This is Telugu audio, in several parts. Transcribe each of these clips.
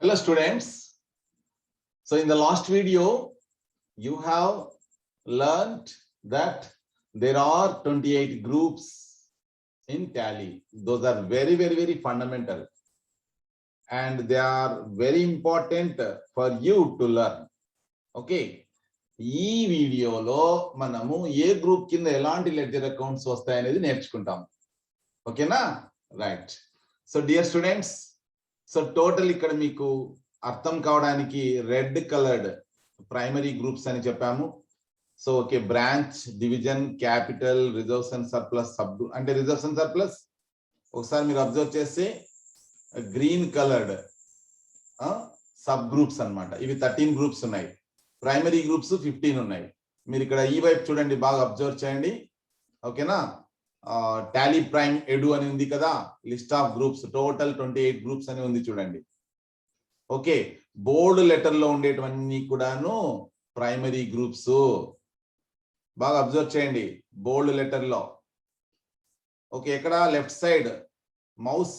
Hello students. So in the last video, you have learned that there are 28 groups in Tally. Those are very fundamental and they are very important for you to learn. Okay. ఈ వీడియోలో మనము ఏ గ్రూప్ కింద ఎలాంటి లెడ్జర్ అకౌంట్స్ వస్తాయనేది నేర్చుకుంటాం. ఓకేనా? Right. So dear students, so total ఇక్కడ మీకు అర్థం కావడానికి రెడ్ కలర్డ్ ప్రైమరీ గ్రూప్స్ అని చెప్పాము. So okay, branch, division, capital, reserves and surplus, sub అంటే రిజర్వ్స్ అండ్ సర్ప్లస్ ఒకసారి మీరు అబ్జర్వ్ చేస్తే గ్రీన్ కలర్డ్ సబ్ గ్రూప్స్ అన్నమాట. ఇవి 13 గ్రూప్స్ ఉన్నాయి. ప్రైమరీ గ్రూప్స్ 15 ఉన్నాయి. మీరు ఇక్కడ ఈ వైపు చూడండి, బాగా అబ్జర్వ్ చేయండి. ఓకేనా? టాలీ ప్రైమ్ ఎడు అని ఉంది కదా, list of groups, total 28 groups అని ఉంది చూడండి. ఓకే, బోల్డ్ లెటర్ లో ఉండేటివన్నీ కూడాను ప్రైమరీ గ్రూప్స్. బాగా అబ్జర్వ్ చేయండి బోల్డ్ లెటర్ లో. ఓకే, ఇక్కడ లెఫ్ట్ సైడ్ మౌస్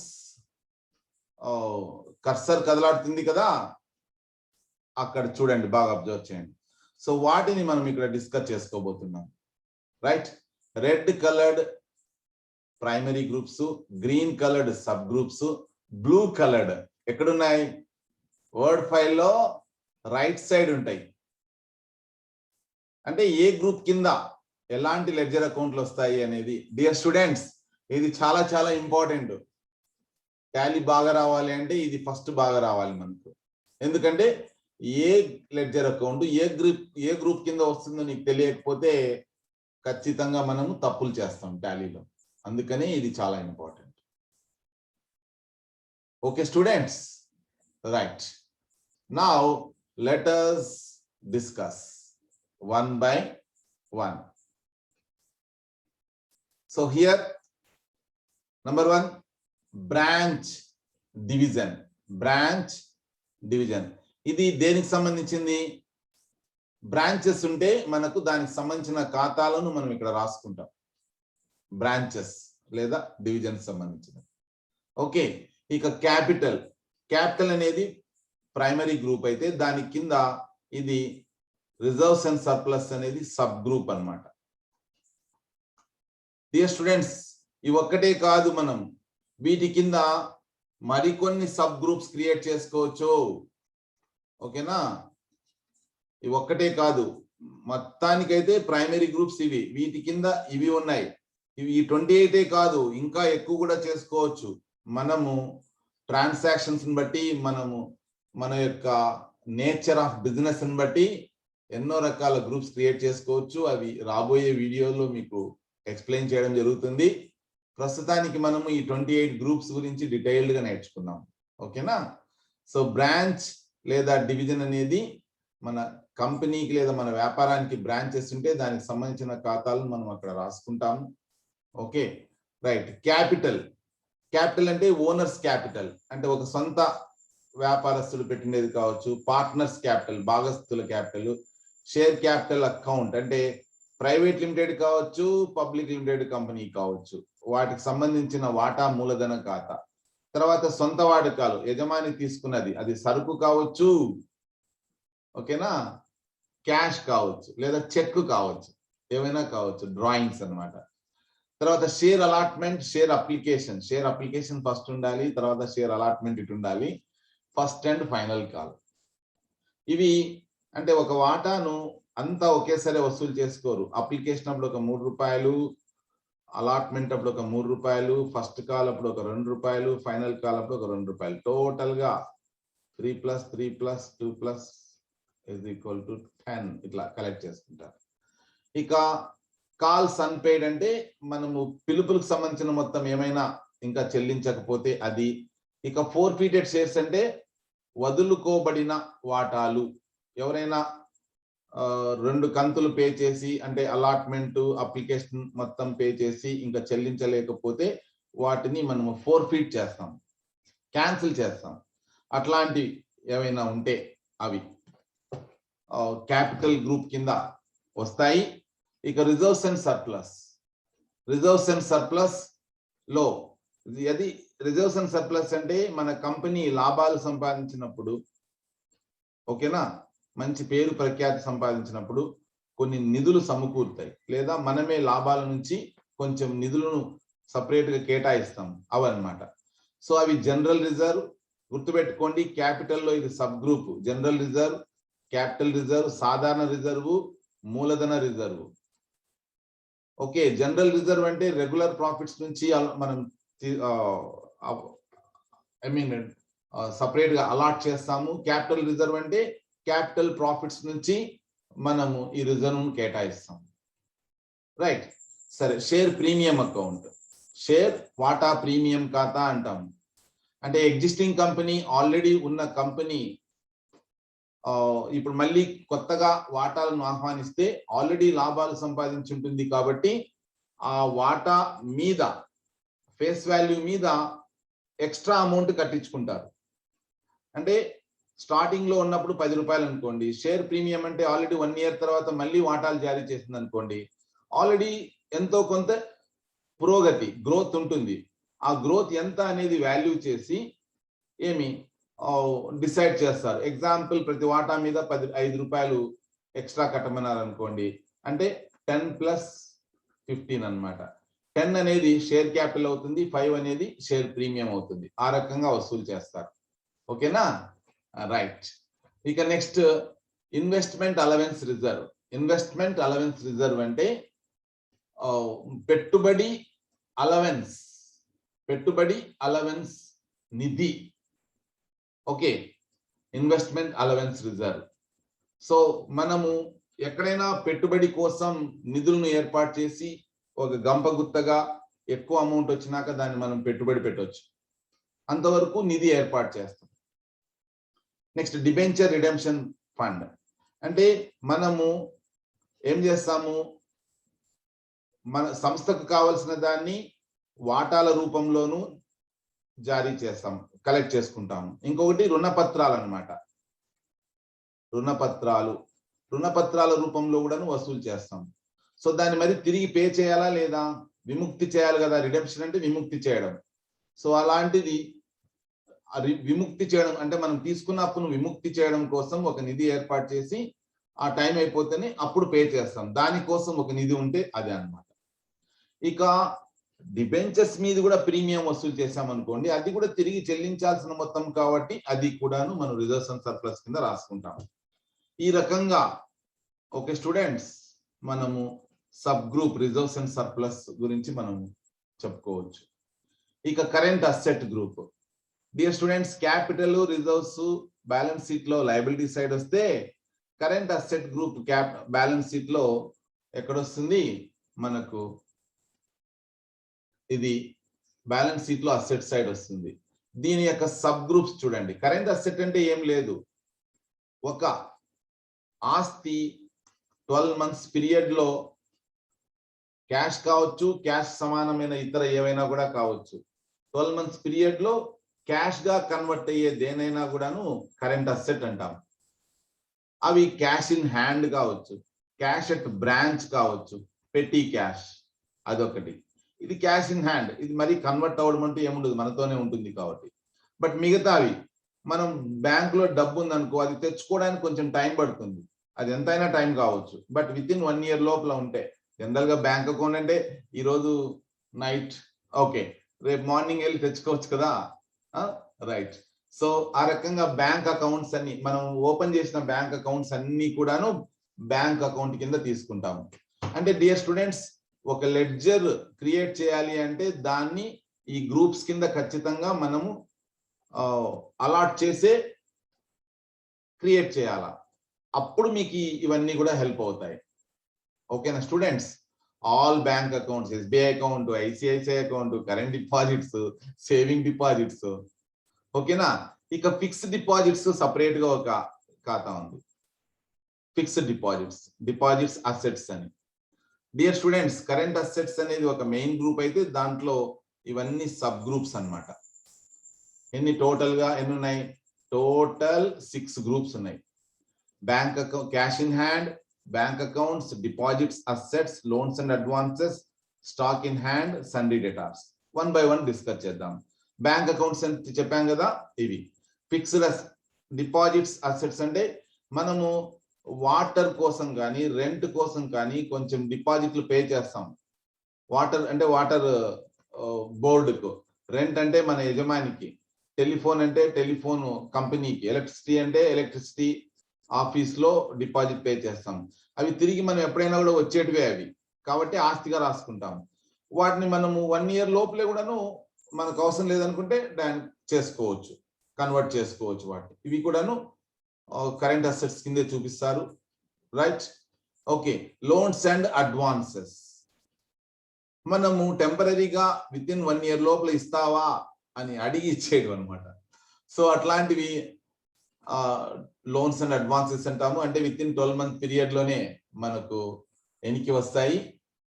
కర్సర్ కదలాడుతుంది కదా, అక్కడ చూడండి, బాగా అబ్జర్వ్ చేయండి. సో వాటిని మనం ఇక్కడ డిస్కస్ చేసుకోబోతున్నాం. Right, red coloured primary groups, green coloured sub groups, blue coloured ఎక్కడున్నాయి? వర్డ్ ఫైల్లో రైట్ సైడ్ ఉంటాయి. అంటే ఏ గ్రూప్ కింద ఎలాంటి లెడ్జర్ అకౌంట్లు వస్తాయి అనేది. డియర్ స్టూడెంట్స్, ఇది చాలా ఇంపార్టెంట్. టాలీ బాగా రావాలి అంటే ఇది ఫస్ట్ బాగా రావాలి మనకు. ఎందుకంటే ఏ లెడ్జర్ అకౌంట్ ఏ గ్రూప్ కింద వస్తుందో నీకు తెలియకపోతే ఖచ్చితంగా మనము తప్పులు చేస్తాం టాలీలో. అందుకని ఇది చాలా important. Okay students, right. Now let us discuss one by one. So here number 1, branch division. branch division ఇది దేనికి సంబంధించింది? బ్రాంచెస్ ఉంటే మనకు దానికి సంబంధించిన ఖాతాలను మనం ఇక్కడ రాసుకుంటాం. బ్రాంచెస్ లేదా డివిజన్ సంబంధించిన. ఓకే, ఇక క్యాపిటల్. క్యాపిటల్ అనేది ప్రైమరీ గ్రూప్ అయితే దాని కింద ఇది రిజర్వ్స్ అండ్ సర్ప్లస్ అనేది సబ్ గ్రూప్ అన్నమాట. డియర్ స్టూడెంట్స్, ఇవి ఒక్కటే కాదు, మనం వీటి కింద మరికొన్ని సబ్ గ్రూప్స్ క్రియేట్ చేసుకోవచ్చు. ఓకేనా? ఇవి ఒక్కటే కాదు, మొత్తానికైతే ప్రైమరీ గ్రూప్స్ ఇవి. వీటి కింద ఇవి ఉన్నాయి. ఇవి 28 కాదు, ఇంకా ఎక్కువ కూడా చేసుకోవచ్చు. మనము ట్రాన్సాక్షన్స్ బట్టి, మన యొక్క నేచర్ ఆఫ్ బిజినెస్ ని బట్టి ఎన్నో రకాల గ్రూప్స్ క్రియేట్ చేసుకోవచ్చు. అవి రాబోయే వీడియోలో మీకు ఎక్స్ప్లెయిన్ చేయడం జరుగుతుంది. ప్రస్తుతానికి మనము ఈ 28 గ్రూప్స్ గురించి డీటెయిల్డ్ గా నేర్చుకుందాం. ఓకేనా? సో బ్రాంచ్ లేదా డివిజన్ అనేది మన కంపెనీకి లేదా మన వ్యాపారానికి బ్రాంచెస్ ఉంటే దానికి సంబంధించిన ఖాతాలను మనం అక్కడ రాసుకుంటాము. Okay, right. క్యాపిటల్. క్యాపిటల్ అంటే ఓనర్స్ క్యాపిటల్, అంటే ఒక సొంత వ్యాపారస్తులు పెట్టినది కావచ్చు. పార్ట్నర్స్ క్యాపిటల్, భాగస్థుల క్యాపిటల్. షేర్ క్యాపిటల్ అకౌంట్ అంటే ప్రైవేట్ లిమిటెడ్ కావచ్చు, పబ్లిక్ లిమిటెడ్ కంపెనీ కావచ్చు, వాటికి సంబంధించిన వాటా మూలధన ఖాతా. తర్వాత సొంత వాడకాలు, యజమాని తీసుకున్నది, అది సరుకు కావచ్చు, ఓకేనా, క్యాష్ కావచ్చు లేదా చెక్ కావచ్చు, ఏమైనా కావచ్చు, డ్రాయింగ్స్ అన్నమాట. తర్వాత share allotment, share application. Share application first ఉండాలి, తర్వాత షేర్ అలాట్మెంట్ ఇటు ఉండాలి. First and final call. ఇవి అంటే ఒక వాటాను అంతా ఒకేసారి వసూలు చేసుకోరు. అప్లికేషన్ అప్పుడు ఒక 3 రూపాయలు, అలాట్మెంట్ అప్పుడు ఒక 3 రూపాయలు, ఫస్ట్ కాల్ అప్పుడు ఒక 2 రూపాయలు, ఫైనల్ కాల్ అప్పుడు ఒక 2 రూపాయలు. టోటల్ గా 3 + 3 + 2 = 10 ఇట్లా కలెక్ట్ చేసుకుంటారు. ఇక కాల్స్ అన్పెయిడ్ అంటే మనము పిలుపులకు సంబంధించిన మొత్తం ఏమైనా ఇంకా చెల్లించకపోతే అది. ఇక ఫోర్ఫీటెడ్ షేర్స్ అంటే వదులుకోబడిన వాటాలు. ఎవరైనా 2 కంతులు పే చేసి, అంటే అలాట్మెంట్, అప్లికేషన్ మొత్తం పే చేసి ఇంకా చెల్లించలేకపోతే వాటిని మనము ఫోర్ఫీట్ చేస్తాం, క్యాన్సిల్ చేస్తాం. అట్లాంటివి ఏమైనా ఉంటే అవి క్యాపిటల్ గ్రూప్ కింద వస్తాయి. ఇక reserves and surplus. Reserves and surplus లో అది రిజర్వ్స్ అండ్ సర్ప్లస్ అంటే మన కంపెనీ లాభాలు సంపాదించినప్పుడు, ఓకేనా, మంచి పేరు ప్రఖ్యాతి సంపాదించినప్పుడు కొన్ని నిధులు సమకూరుతాయి, లేదా మనమే లాభాల నుంచి కొంచెం నిధులను సపరేట్ గా కేటాయిస్తాం, అవన్నమాట. సో అవి జనరల్ రిజర్వ్, గుర్తుపెట్టుకోండి, క్యాపిటల్లో ఇది sub group. General reserve, capital reserve, సాధారణ రిజర్వ్, మూలధన రిజర్వ్. ఓకే, జనరల్ రిజర్వ్ అంటే రెగ్యులర్ ప్రాఫిట్స్ నుంచి మనం సపరేట్ గా అలాట్ చేస్తాము. క్యాపిటల్ రిజర్వ్ అంటే క్యాపిటల్ ప్రాఫిట్స్ నుంచి మనము ఈ రిజర్వ్ కేటాయిస్తాం. రైట్, సరే. షేర్ ప్రీమియం అకౌంట్, షేర్ వాటా ప్రీమియం ఖాతా అంటాము. అంటే ఎగ్జిస్టింగ్ కంపెనీ, ఆల్రెడీ ఉన్న కంపెనీ ఇప్పుడు మళ్ళీ కొత్తగా వాటాలను ఆహ్వానిస్తే ఆల్రెడీ లాభాలు సంపాదించి ఉంటుంది కాబట్టి ఆ వాటా మీద ఫేస్ వాల్యూ మీద ఎక్స్ట్రా అమౌంట్ కట్టించుకుంటారు. అంటే స్టార్టింగ్ లో ఉన్నప్పుడు 10 రూపాయలు అనుకోండి, షేర్ ప్రీమియం అంటే ఆల్రెడీ 1 ఇయర్ తర్వాత మళ్ళీ వాటాలు జారీ చేస్తుంది అనుకోండి, ఆల్రెడీ ఎంతో కొంత పురోగతి, గ్రోత్ ఉంటుంది. ఆ గ్రోత్ ఎంత అనేది వాల్యూ చేసి ఏమి డిసైడ్ చేస్తారు. ఎగ్జాంపుల్, ప్రతి వాటా మీద 5 రూపాయలు ఎక్స్ట్రా కట్టమన్నారు అనుకోండి, అంటే 10 + 15 అన్నమాట. 10 అనేది షేర్ క్యాపిటల్ అవుతుంది, 5 అనేది షేర్ ప్రీమియం అవుతుంది. ఆ రకంగా వసూలు చేస్తారు. ఓకేనా, రైట్. ఇక next, investment allowance reserve. Investment allowance reserve అంటే పెట్టుబడి అలవెన్స్, పెట్టుబడి అలవెన్స్ నిధి. Okay, investment allowance reserve. So మనము ఎక్కడైనా పెట్టుబడి కోసం నిధులను ఏర్పాటు చేసి ఒక గంపగుత్తగా ఎక్కువ అమౌంట్ వచ్చినాక దాన్ని మనం పెట్టుబడి పెట్టవచ్చు, అంతవరకు నిధి ఏర్పాటు చేస్తాం. నెక్స్ట్, డిబెంచర్ రిడెంప్షన్ ఫండ్ అంటే మనము ఏం చేస్తాము, మన సంస్థకు కావాల్సిన దాన్ని వాటాల రూపంలోనూ జారీ చేస్తాం, కలెక్ట్ చేసుకుంటాము. ఇంకొకటి రుణపత్రాలు అన్నమాట. రుణపత్రాల రూపంలో కూడా వసూలు చేస్తాం. సో దాన్ని మరి తిరిగి పే చేయాలా లేదా, విముక్తి చేయాలి కదా. రిడెంప్షన్ అంటే విముక్తి చేయడం. సో అలాంటిది విముక్తి చేయడం అంటే మనం తీసుకున్న అప్పును విముక్తి చేయడం కోసం ఒక నిధి ఏర్పాటు చేసి ఆ టైం అయిపోతేనే అప్పుడు పే చేస్తాం. దానికోసం ఒక నిధి ఉంటే అదే అన్నమాట. ఇక డిబెంచర్స్ మీద కూడా ప్రీమియం వసూలు చేసాం అనుకోండి, అది కూడా తిరిగి చెల్లించాల్సిన మొత్తం కాబట్టి అది కూడాను మనం రిజర్వ్స్ అండ్ సర్ప్లస్ కింద రాసుకుంటాం. ఈ రకంగా ఓకే స్టూడెంట్స్, మనము sub group reserves and surplus గురించి మనము చెప్పుకోవచ్చు. ఇక current asset group. Dear students, capital, reserves balance sheet లో లయబిలిటీ సైడ్ వస్తే, current asset group balance sheet లో ఎక్కడొస్తుంది మనకు, ఇది బ్యాలెన్స్ షీట్ లో అసెట్ సైడ్ వస్తుంది. దీని యొక్క సబ్ గ్రూప్స్ చూడండి. కరెంట్ అసెట్ అంటే ఏం లేదు, ఒక ఆస్తి 12 months పీరియడ్ లో క్యాష్ కావచ్చు, క్యాష్ సమానమైన ఇతర ఏవైనా కూడా కావచ్చు. 12 months పీరియడ్ లో క్యాష్ గా కన్వర్ట్ అయ్యే దేనైనా కూడాను కరెంట్ అసెట్ అంటాం. అవి క్యాష్ ఇన్ హ్యాండ్ కావచ్చు, క్యాష్ అట్ బ్రాంచ్ కావచ్చు, పెట్టి క్యాష్ అదొకటి. ఇది క్యాష్ ఇన్ హ్యాండ్, ఇది మరి కన్వర్ట్ అవ్వడం అంటూ ఏముండదు, మనతోనే ఉంటుంది కాబట్టి. బట్ మిగతావి, మనం బ్యాంక్ లో డబ్బు ఉందనుకో, అది తెచ్చుకోవడానికి కొంచెం టైం పడుతుంది, అది ఎంతైనా టైం కావచ్చు. బట్ విత్ ఇన్ 1 year లోపల ఉంటే, జనరల్ గా బ్యాంక్ అకౌంట్ అంటే ఈరోజు నైట్ ఓకే, రేపు మార్నింగ్ వెళ్ళి తెచ్చుకోవచ్చు కదా. రైట్. సో ఆ రకంగా బ్యాంక్ అకౌంట్స్ అన్ని, మనం ఓపెన్ చేసిన బ్యాంక్ అకౌంట్స్ అన్ని కూడాను బ్యాంక్ అకౌంట్ కింద తీసుకుంటాము. అంటే డియర్ స్టూడెంట్స్, ఒక లెడ్జర్ క్రియేట్ చేయాలి అంటే దాన్ని ఈ గ్రూప్స్ కింద ఖచ్చితంగా మనము అలాట్ చేసే క్రియేట్ చేయాలా, అప్పుడు మీకు ఇవన్నీ కూడా హెల్ప్ అవుతాయి. ఓకేనా students, all bank accounts, SBI account, ICICI account, current deposits, saving deposits, ఓకేనా. ఇక ఫిక్స్డ్ డిపాజిట్స్ సపరేట్ గా ఒక ఖాతా ఉంది, ఫిక్స్డ్ డిపాజిట్స్ అసెట్స్ అని. డియర్ స్టూడెంట్స్, కరెంట్ అసెట్స్ అనేది ఒక మెయిన్ గ్రూప్ అయితే దాంట్లో ఇవన్నీ సబ్ గ్రూప్స్ అన్నమాట. ఎన్ని టోటల్ గా ఎన్ని ఉన్నాయి, టోటల్ 6 గ్రూప్స్ ఉన్నాయి. Bank account, cash in hand, bank accounts, deposits, assets, loans and advances, stock in hand, సన్రీ debtors. 1 by 1 discuss చేద్దాం. బ్యాంక్ అకౌంట్స్ అని చెప్పాం కదా, ఇవి ఫిక్స్డ్ డిపాజిట్స్ అసెట్స్ అంటే మనము వాటర్ కోసం కానీ రెంట్ కోసం కానీ కొంచెం డిపాజిట్లు పే చేస్తాం. వాటర్ అంటే వాటర్ బోర్డుకు, రెంట్ అంటే మన యజమానికి, టెలిఫోన్ అంటే టెలిఫోన్ కంపెనీకి, ఎలక్ట్రిసిటీ అంటే ఎలక్ట్రిసిటీ ఆఫీస్ లో డిపాజిట్ పే చేస్తాం. అవి తిరిగి మనం ఎప్పుడైనా కూడా వచ్చేటివే అవి, కాబట్టి ఆస్తిగా రాసుకుంటాం. వాటిని మనము 1 year లోపలే కూడాను మనకు అవసరం లేదనుకుంటే చేసుకోవచ్చు, కన్వర్ట్ చేసుకోవచ్చు వాటిని. ఇవి కూడాను కరెంట్ అసెట్స్ కిందే చూపిస్తారు, right? Okay, loans and advances మనము టెంపరీగా విత్ ఇన్ 1 year లోపల ఇస్తావా అని అడిగి ఇచ్చేయడం అనమాట. సో అట్లాంటివి లోన్స్ అండ్ అడ్వాన్సెస్ అంటాము. అంటే విత్ ఇన్ 12 month పీరియడ్ లోనే మనకు ఎనికి వస్తాయి.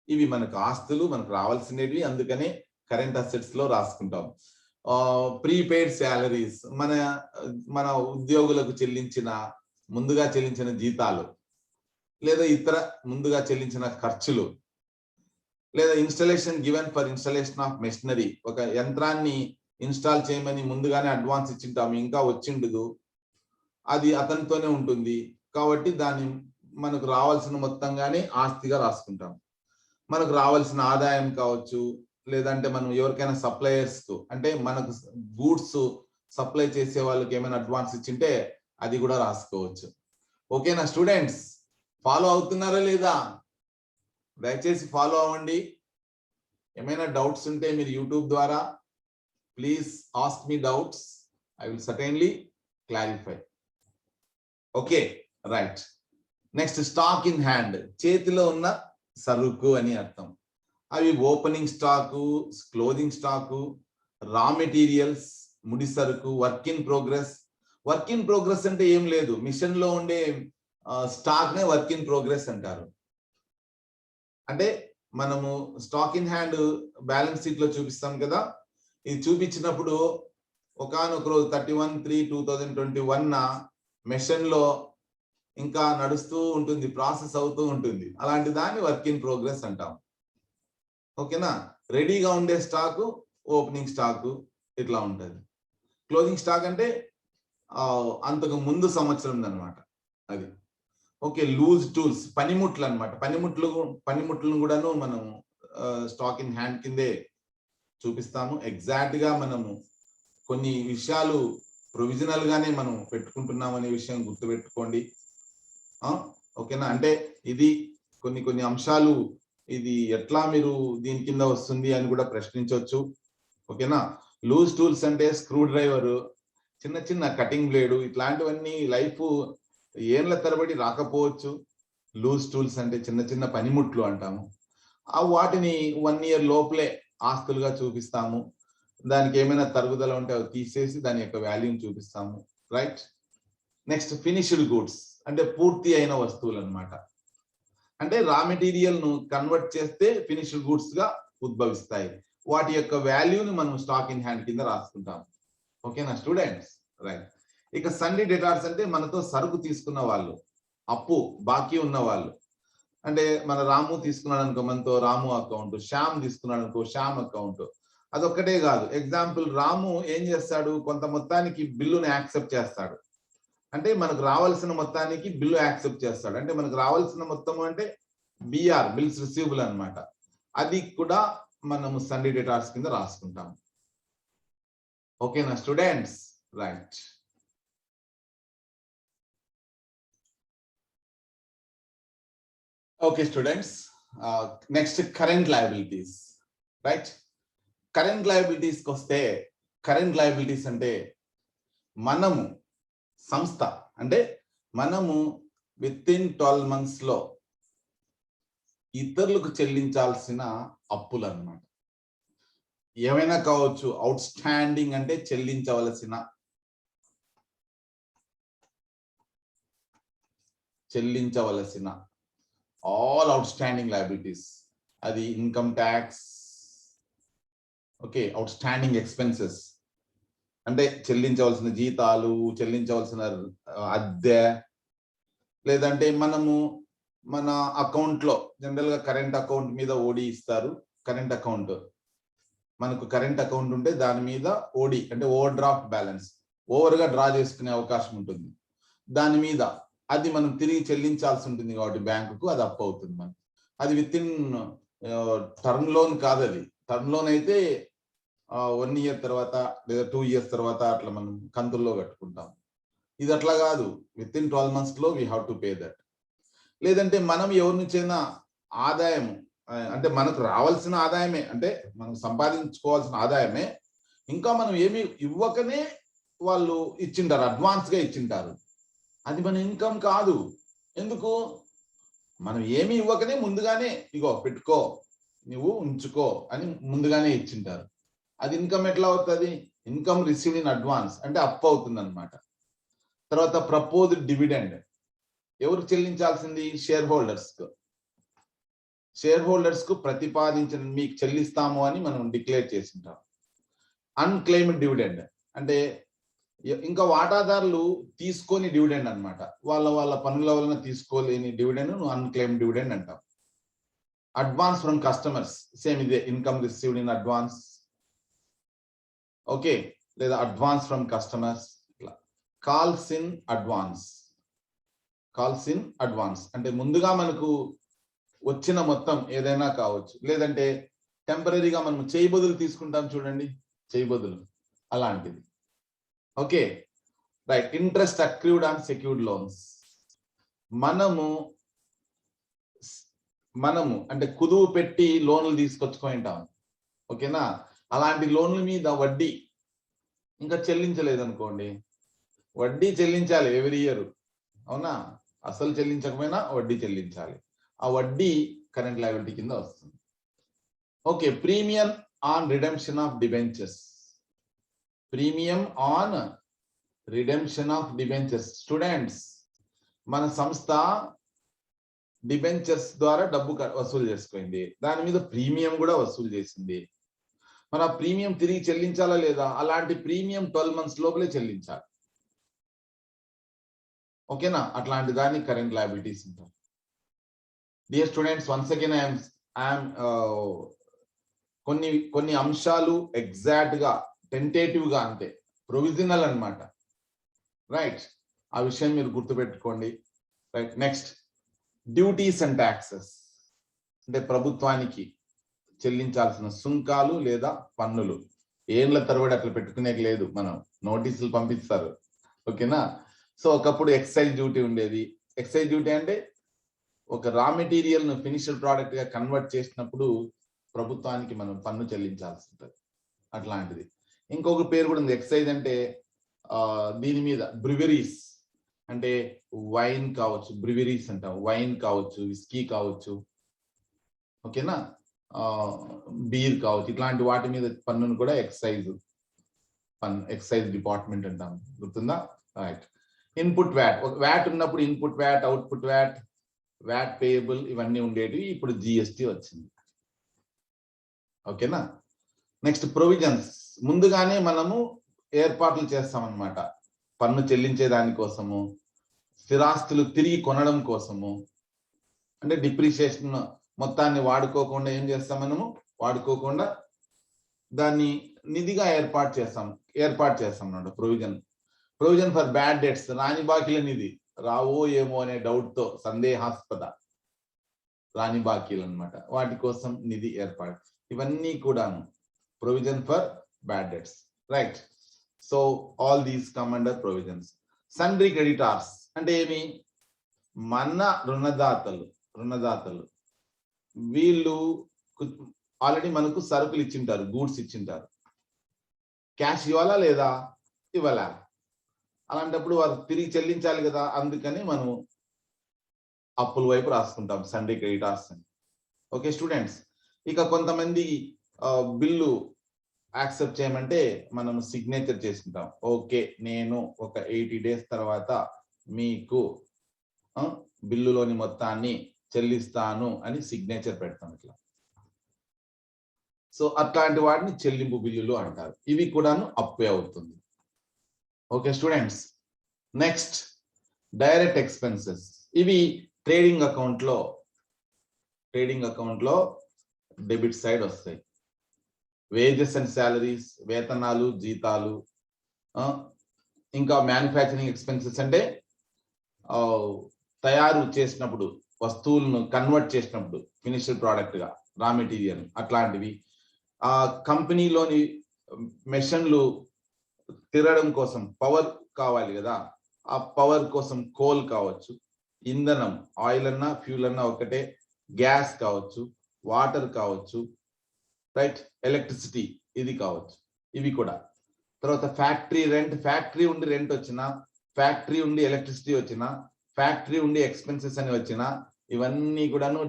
ఇవి మనకు ఆస్తులు, మనకు రావాల్సినవి, అందుకనే కరెంట్ అసెట్స్ లో రాసుకుంటాం. ప్రీపెయిడ్ శాలరీస్ మన ఉద్యోగులకు ముందుగా చెల్లించిన జీతాలు, లేదా ఇతర ముందుగా చెల్లించిన ఖర్చులు, లేదా installation given for installation of machinery, ఒక యంత్రాన్ని ఇన్స్టాల్ చేయమని ముందుగానే అడ్వాన్స్ ఇచ్చింటాము, ఇంకా వచ్చిండదు, అది అతనితోనే ఉంటుంది కాబట్టి దాన్ని మనకు రావాల్సిన మొత్తంగానే ఆస్తిగా రాసుకుంటాం. మనకు రావాల్సిన ఆదాయం కావచ్చు, లేదంటే మనం ఎవరికైనా సప్లయర్స్ కు, అంటే మనకు గూడ్స్ సప్లై చేసే వాళ్ళకి ఏమైనా అడ్వాన్స్ ఇచ్చింటే అది కూడా రాసుకోవచ్చు. ఓకేనా స్టూడెంట్స్, ఫాలో అవుతున్నారా లేదా? దయచేసి ఫాలో అవ్వండి. ఏమైనా డౌట్స్ ఉంటే మీరు యూట్యూబ్ ద్వారా please ask me doubts, I will certainly clarify. Okay, right. Next, stock in hand, చేతిలో ఉన్న సరుకు అని అర్థం. అవి ఓపెనింగ్ స్టాకు, క్లోజింగ్ స్టాకు, రా మెటీరియల్స్, ముడి సరుకు, work in progress. Work in progress అంటే ఏం లేదు, మిషన్ లో ఉండే స్టాక్ నే వర్క్ ఇన్ ప్రోగ్రెస్ అంటారు. అంటే మనము stock in hand balance sheet లో చూపిస్తాం కదా, ఇది చూపించినప్పుడు ఒకానొక రోజు 31/3/2021 మెషిన్ లో ఇంకా నడుస్తూ ఉంటుంది, ప్రాసెస్ అవుతూ ఉంటుంది, అలాంటి దాన్ని వర్క్ ఇన్ ప్రోగ్రెస్ అంటాం. ఓకేనా? రెడీగా ఉండే స్టాకు ఓపెనింగ్ స్టాకు ఇట్లా ఉంటుంది. క్లోజింగ్ స్టాక్ అంటే అంతకు ముందు సంవత్సరం అన్నమాట అది. ఓకే, లూజ్ టూల్స్, పనిముట్లు అన్నమాట. పనిముట్లను కూడాను మనం స్టాక్ ఇన్ హ్యాండ్ కిందే చూపిస్తాము. ఎగ్జాక్ట్ గా మనము కొన్ని విషయాలు ప్రొవిజనల్ గానే మనం పెట్టుకుంటున్నాం అనే విషయం గుర్తుపెట్టుకోండి. ఓకేనా? అంటే ఇది కొన్ని అంశాలు, ఇది ఎట్లా మీరు దీని కింద వస్తుంది అని కూడా ప్రశ్నించవచ్చు. ఓకేనా? లూజ్ టూల్స్ అంటే స్క్రూ డ్రైవర్, చిన్న కటింగ్ బ్లేడు, ఇట్లాంటివన్నీ లైఫ్ ఏళ్ల తరబడి రాకపోవచ్చు. లూజ్ టూల్స్ అంటే చిన్న పనిముట్లు అంటాము. వాటిని 1 year లోపలే ఆస్తులుగా చూపిస్తాము. దానికి ఏమైనా తరుగుదల ఉంటే అవి తీసేసి దాని యొక్క వాల్యూని చూపిస్తాము, రైట్? నెక్స్ట్, ఫినిష్డ్ గూడ్స్ అంటే పూర్తి అయిన వస్తువులు అన్నమాట. అంటే రా మెటీరియల్ ను కన్వర్ట్ చేస్తే ఫినిష్డ్ గూడ్స్ గా ఉద్భవిస్తాయి. వాటి యొక్క వాల్యూని మనం స్టాక్ ఇన్ హ్యాండ్ కింద రాసుకుంటాం. ఓకేనా స్టూడెంట్స్, రైట్? ఇక సండీ డెటార్స్ అంటే మనతో సరుకు తీసుకున్న వాళ్ళు, అప్పు బాకీ ఉన్న వాళ్ళు. అంటే మన రాము తీసుకున్నాడు అనుకో, మనతో రాము అకౌంట్, శ్యామ్ తీసుకున్నాడు అనుకో శ్యామ్ అకౌంట్. అదొక్కటే కాదు, ఎగ్జాంపుల్ రాము ఏం చేస్తాడు, కొంత మొత్తానికి బిల్లుని యాక్సెప్ట్ చేస్తాడు. అంటే మనకు రావాల్సిన మొత్తానికి బిల్లు యాక్సెప్ట్ చేస్తాడు. అంటే మనకు రావాల్సిన మొత్తం అంటే బిఆర్, బిల్స్ రిసీవబుల్ అన్నమాట. అది కూడా మనము సండీ డెటార్స్ కింద రాసుకుంటాం. ఓకేనా students, right? Okay students, next current liabilities, right? Current లయబిలిటీస్కి వస్తే, కరెంట్ లయబిలిటీస్ అంటే మనము సంస్థ, అంటే మనము విత్ ఇన్ 12 months లో ఇతరులకు చెల్లించాల్సిన అప్పులు అన్నమాట. ఏమైనా కావచ్చు, అవుట్ స్టాండింగ్ అంటే చెల్లించవలసిన ఆల్ అవుట్ స్టాండింగ్ లయబిలిటీస్. అది income tax, okay, out standing expenses అంటే చెల్లించవలసిన జీతాలు, చెల్లించవలసిన అద్దె, లేదంటే మనము మన అకౌంట్ లో జనరల్ గా కరెంట్ అకౌంట్ మీద ఓడి ఇస్తారు. కరెంట్ అకౌంట్ మనకు కరెంట్ అకౌంట్ ఉంటే దాని మీద ఓడి అంటే ఓవర్ డ్రాఫ్ట్ బ్యాలెన్స్ ఓవర్గా డ్రా చేసుకునే అవకాశం ఉంటుంది. దాని మీద అది మనం తిరిగి చెల్లించాల్సి ఉంటుంది కాబట్టి బ్యాంకుకు అది అప్పు అవుతుంది మనకి. అది విత్ ఇన్ టర్మ్ లోన్ కాదు. అది టర్మ్ లోన్ అయితే 1 year తర్వాత లేదా 2 years తర్వాత అట్లా మనం కంతుల్లో కట్టుకుంటాం. ఇది అట్లా కాదు, విత్ ఇన్ 12 months లో we have to pay that. లేదంటే మనం ఎవరి నుంచైనా ఆదాయం అంటే మనకు రావాల్సిన ఆదాయమే, అంటే మనం సంపాదించుకోవాల్సిన ఆదాయమే, ఇంకా మనం ఏమి ఇవ్వకనే వాళ్ళు ఇచ్చింటారు, అడ్వాన్స్గా ఇచ్చింటారు. అది మన ఇన్కమ్ కాదు. ఎందుకు? మనం ఏమి ఇవ్వకనే ముందుగానే ఇగో పెట్టుకో, నువ్వు ఉంచుకో అని ముందుగానే ఇచ్చింటారు. అది ఇన్కమ్ ఎట్లా అవుతుంది? ఇన్కమ్ రిసీవ్డ్ ఇన్ అడ్వాన్స్ అంటే అప్పు అవుతుంది అనమాట. తర్వాత ప్రపోజ్డ్ డివిడెండ్ ఎవరు చెల్లించాల్సింది? షేర్ హోల్డర్స్ కు ప్రతిపాదించిన మీకు చెల్లిస్తాము అని మనం డిక్లేర్ చేసింటాం. అన్క్లెయిమ్డ్ డివిడెండ్ అంటే ఇంకా వాటాదారులు తీసుకొని డివిడెండ్ అనమాట, వాళ్ళ పనుల వలన తీసుకోలేని డివిడెండ్ అన్క్లెయిమ్డ్ డివిడెండ్ అంటాం. అడ్వాన్స్ ఫ్రమ్ కస్టమర్స్ సేమ్ ఇదే, income received in advance. Okay, లేదా advance from customers. Calls in advance అంటే ముందుగా మనకు వచ్చిన మొత్తం ఏదైనా కావచ్చు, లేదంటే టెంపరీగా మనం చేయి బదులు తీసుకుంటాం చూడండి, చేయి బదులు అలాంటిది. Okay right. Interest accrued on secured loans. మనము అంటే కుదువు పెట్టి లోన్లు తీసుకొచ్చుకుంటాం. ఓకేనా? అలాంటి లోన్ల మీద వడ్డీ ఇంకా చెల్లించలేదు అనుకోండి, వడ్డీ చెల్లించాలి ఎవ్రీ ఇయర్, అవునా? అసలు చెల్లించకపోయినా వడ్డీ చెల్లించాలి. ఆ వడ్డీ కరెంట్ లయబిలిటీ కింద వస్తుంది. Okay, premium on redemption of debentures. Premium on redemption of debentures. Students, మన సంస్థ డిబెంచర్స్ ద్వారా డబ్బు వసూలు చేసుకుంది, దాని మీద ప్రీమియం కూడా వసూలు చేసింది. మన ప్రీమియం తిరిగి చెల్లించాలా లేదా? అలాంటి ప్రీమియం 12 months లోపలే చెల్లించాలి. ఓకేనా? అట్లాంటి దాన్ని కరెంట్ లయబిలిటీస్ ఉంటారు. Dear students, once again I'm కొన్ని అంశాలు ఎగ్జాక్ట్ గా టెంటేటివ్ గా అంతే, ప్రొవిజనల్ అన్నమాట. రైట్, ఆ విషయం మీరు గుర్తుపెట్టుకోండి. Right, next duties and taxes అంటే ప్రభుత్వానికి చెల్లించాల్సిన సుంకాలు లేదా పన్నులు. ఏళ్ల తరబడి అట్లా పెట్టుకునే లేదు, మనం నోటీసులు పంపిస్తారు. ఓకేనా? సో ఒకప్పుడు ఎక్సైజ్ డ్యూటీ ఉండేది. ఎక్సైజ్ డ్యూటీ అంటే ఒక రా మెటీరియల్ ను ఫినిష్డ్ ప్రోడక్ట్ గా కన్వర్ట్ చేసినప్పుడు ప్రభుత్వానికి మనం పన్ను చెల్లించాల్సి ఉంటుంది. అట్లాంటిది. ఇంకొక పేరు కూడా ఉంది ఎక్సైజ్ అంటే, దీని మీద బ్రివరీస్ అంటే వైన్ కావచ్చు, బ్రివరీస్ అంటాం, వైన్ కావచ్చు, విస్కీ కావచ్చు, ఓకేనా, బీర్ కావచ్చు, ఇట్లాంటి వాటి మీద పన్నును కూడా ఎక్సైజ్ డిపార్ట్మెంట్ అంటాం. గుర్తుందా? రైట్. ఇన్పుట్ వ్యాట్, వ్యాట్ ఉన్నప్పుడు input VAT, output VAT, VAT payable ఇవన్నీ ఉండేవి. ఇప్పుడు జిఎస్టి వచ్చింది. ఓకేనా? Next provisions. ముందుగానే మనము ఏర్పాట్లు చేస్తామన్నమాట పన్ను చెల్లించే దానికోసము, స్థిరాస్తులు తిరిగి కొనడం కోసము. అంటే డిప్రిషియేషన్ మొత్తాన్ని వాడుకోకుండా ఏం చేస్తాం మనము? వాడుకోకుండా దాన్ని నిధిగా ఏర్పాటు చేస్తాం అన్నమాట. ప్రొవిజన్ ఫర్ బ్యాడ్ డెట్స్, రాని బాకీల నిధి, రావో ఏమో అనే డౌట్ తో సందేహాస్పద రాని బాకీలు అన్నమాట, వాటి కోసం నిధి ఏర్పాటు. ఇవన్నీ కూడాను provision for bad debts. Right, so all these come under provisions. Sundry creditors అంటే ఏమి? మన రుణదాతలు వీళ్ళు ఆల్రెడీ మనకు సరుకులు ఇచ్చింటారు, గూడ్స్ ఇచ్చింటారు. క్యాష్ ఇవ్వాలా లేదా? ఇవ్వాలా. అలాంటప్పుడు వారు తిరిగి చెల్లించాలి కదా, అందుకని మనం అప్పుల వైపు రాసుకుంటాం సన్డ్రీ క్రెడిటార్స్ అని. ఓకే స్టూడెంట్స్, ఇక కొంతమంది బిల్లు యాక్సెప్ట్ చేయమంటే మనం సిగ్నేచర్ చేసుకుంటాం. ఓకే, నేను ఒక 80 days తర్వాత మీకు బిల్లులోని మొత్తాన్ని చెల్లిస్తాను అని సిగ్నేచర్ పెడతాం ఇట్లా. సో అట్లాంటి వాటిని చెల్లింపు బిల్లులు అంటారు. ఇవి కూడాను అప్పే అవుతుంది. Okay students, next direct expenses. ఇవి ట్రేడింగ్ అకౌంట్ లో డెబిట్ సైడ్ వస్తాయి. వేజెస్ అండ్ శాలరీస్, వేతనాలు, జీతాలు. ఇంకా మ్యానుఫ్యాక్చరింగ్ ఎక్స్పెన్సెస్ అంటే తయారు చేసినప్పుడు, వస్తువులను కన్వర్ట్ చేసినప్పుడు ఫినిష్డ్ ప్రోడక్ట్ గా, రా మెటీరియల్ అట్లాంటివి. ఆ కంపెనీలోని మెషిన్లు తిరగడం కోసం పవర్ కావాలి కదా, ఆ పవర్ కోసం కోల్ కావచ్చు, ఇంధనం ఆయిల్ అన్నా ఫ్యూల్ అన్నా ఒకటే, గ్యాస్ కావచ్చు, వాటర్ కావచ్చు, రైట్, ఎలక్ట్రిసిటీ ఇది కావచ్చు, ఇవి కూడా. తర్వాత ఫ్యాక్టరీ రెంట్, ఫ్యాక్టరీ ఉండి రెంట్ వచ్చినా, ఫ్యాక్టరీ ఉండి ఎలక్ట్రిసిటీ వచ్చినా, ఫ్యాక్టరీ ఉండి ఎక్స్పెన్సెస్ అని వచ్చినా, ఇవన్నీ కూడాను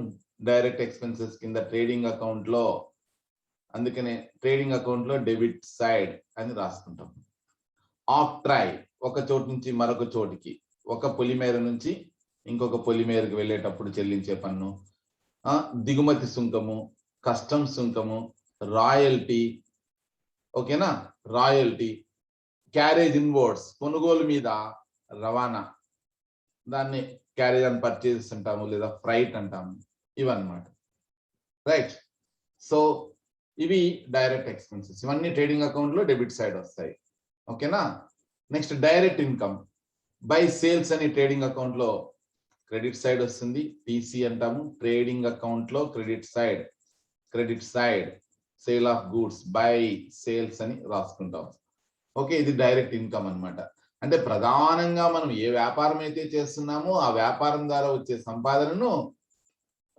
డైరెక్ట్ ఎక్స్పెన్సెస్ కింద ట్రేడింగ్ అకౌంట్ లో. అందుకనే ట్రేడింగ్ అకౌంట్ లో డెబిట్ సైడ్ అని రాసుకుంటాం. ఆఫ్ ట్రై, ఒక చోటు నుంచి మరొక చోటికి, ఒక పొలిమేర నుంచి ఇంకొక పొలిమేరకు వెళ్ళేటప్పుడు చెల్లించే పన్ను, దిగుమతి సుంకము, కస్టమ్స్ సుంకము, రాయల్టీ, ఓకేనా, రాయల్టీ, క్యారేజ్ ఇన్వర్డ్స్, కొనుగోలు మీద రవాణా, దాన్ని క్యారేజ్ అండ్ పర్చేజెస్ అంటాము లేదా ఫ్రైట్ అంటాము, ఇవన్నమాట. రైట్, సో ఇవి డైరెక్ట్ ఎక్స్పెన్సెస్, ఇవన్నీ ట్రేడింగ్ అకౌంట్ లో డెబిట్ సైడ్ వస్తాయి. ఓకేనా. Next direct income by sales అని ట్రేడింగ్ అకౌంట్ లో క్రెడిట్ సైడ్ వస్తుంది, టీసీ అంటాము. ట్రేడింగ్ అకౌంట్ లో credit side sale of goods by sales అని రాసుకుంటాం. ఓకే, ఇది డైరెక్ట్ ఇన్కమ్ అన్నమాట. అంటే ప్రధానంగా మనం ఏ వ్యాపారం అయితే చేస్తున్నామో ఆ వ్యాపారం ద్వారా వచ్చే సంపాదనను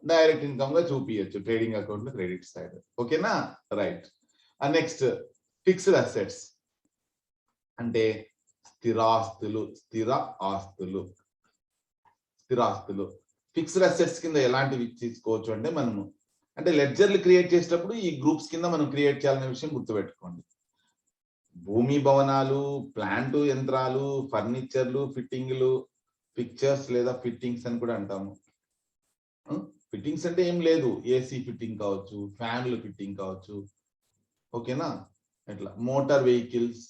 డైరెక్ట్ ఇన్కమ్ గా చూపించచ్చు ట్రేడింగ్ అకౌంట్ లో క్రెడిట్ సైడ్. ఓకేనా, రైట్. నెక్స్ట్ ఫిక్స్డ్ అసెట్స్ అంటే స్థిరాస్తులు, స్థిరాస్తులు. ఫిక్స్డ్ అసెట్స్ కింద ఎలాంటివి తీసుకోవచ్చు అంటే మనము, అంటే లెడ్జర్లు క్రియేట్ చేసేటప్పుడు ఈ గ్రూప్స్ కింద మనం క్రియేట్ చేయాలనే విషయం గుర్తుపెట్టుకోండి. భూమి, భవనాలు, ప్లాంట్, యంత్రాలు, ఫర్నిచర్లు, ఫిట్టింగ్లు, పిక్చర్స్ లేదా ఫిట్టింగ్స్ అని కూడా అంటాము. ఫిట్టింగ్స్ అంటే ఏం లేదు, ఏసీ ఫిట్టింగ్ కావచ్చు, ఫ్యాన్లు ఫిట్టింగ్ కావచ్చు, ఓకేనా. ఇట్లా motor vehicles,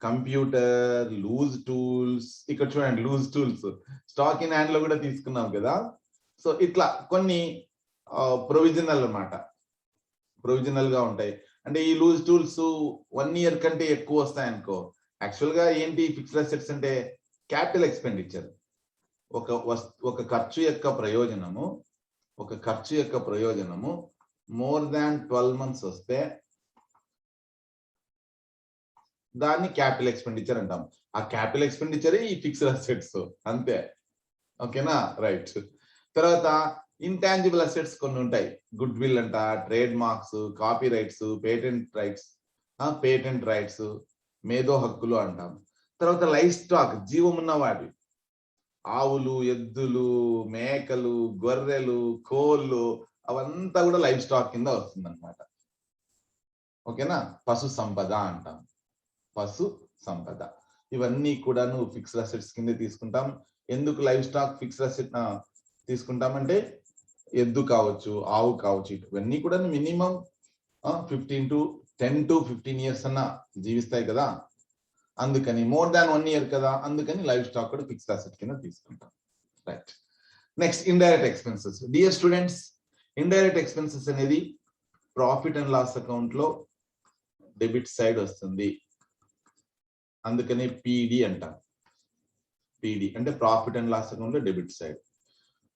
computer, loose tools. ఇక్కడ చూడండి, loose tools stock in hand లో కూడా తీసుకున్నాం కదా. సో ఇట్లా కొన్ని ప్రొవిజనల్ అన్నమాట, ప్రొవిజనల్ గా ఉంటాయి. అంటే ఈ లూజ్ టూల్స్ 1 year కంటే ఎక్కువ వస్తాయనుకో, యాక్చువల్ గా ఏంటి ఫిక్స్డ్ అసెట్స్ అంటే క్యాపిటల్ ఎక్స్పెండిచర్. ఒక ఖర్చు యొక్క ప్రయోజనము మోర్ దాన్ 12 months వస్తే దాన్ని క్యాపిటల్ ఎక్స్పెండిచర్ అంటాం. ఆ క్యాపిటల్ ఎక్స్పెండిచర్ ఈ ఫిక్స్డ్ అసెట్స్, అంతే. ఓకేనా, రైట్. తర్వాత ఇంటాంజిబుల్ అసెట్స్ కొన్ని ఉంటాయి, గుడ్ విల్ అంట, trade marks, copy rights, patent rights, మేధో హక్కులు అంటాం. తర్వాత లైఫ్ స్టాక్, జీవం ఉన్న వాటి, ఆవులు, ఎద్దులు, మేకలు, గొర్రెలు, కోళ్ళు, అవంతా కూడా లైఫ్ స్టాక్ కింద వస్తుంది అనమాట. ఓకేనా, పశు సంపద అంటాం, పశు సంపద. ఇవన్నీ కూడాను ఫిక్స్డ్ అసెట్స్ కింద తీసుకుంటాం. ఎందుకు లైఫ్ స్టాక్ ఫిక్స్డ్ అసెట్ తీసుకుంటామంటే, ఎద్దు కావచ్చు, ఆవు కావచ్చు, ఇవన్నీ కూడా మినిమం 10 to 15 years అన్న జీవిస్తాయి కదా. అందుకని మోర్ దాన్ 1 year కదా, అందుకని లైఫ్ స్టాక్ కూడా ఫిక్స్డ్ అసెట్ కింద తీసుకుంటాం. Right. Next indirect expenses. Dear students, indirect expenses అనేది ప్రాఫిట్ అండ్ లాస్ అకౌంట్ లో డెబిట్ సైడ్ వస్తుంది, అందుకని పిడి అంటాం. పిడి అంటే ప్రాఫిట్ అండ్ లాస్ అకౌంట్ లో డెబిట్ సైడ్.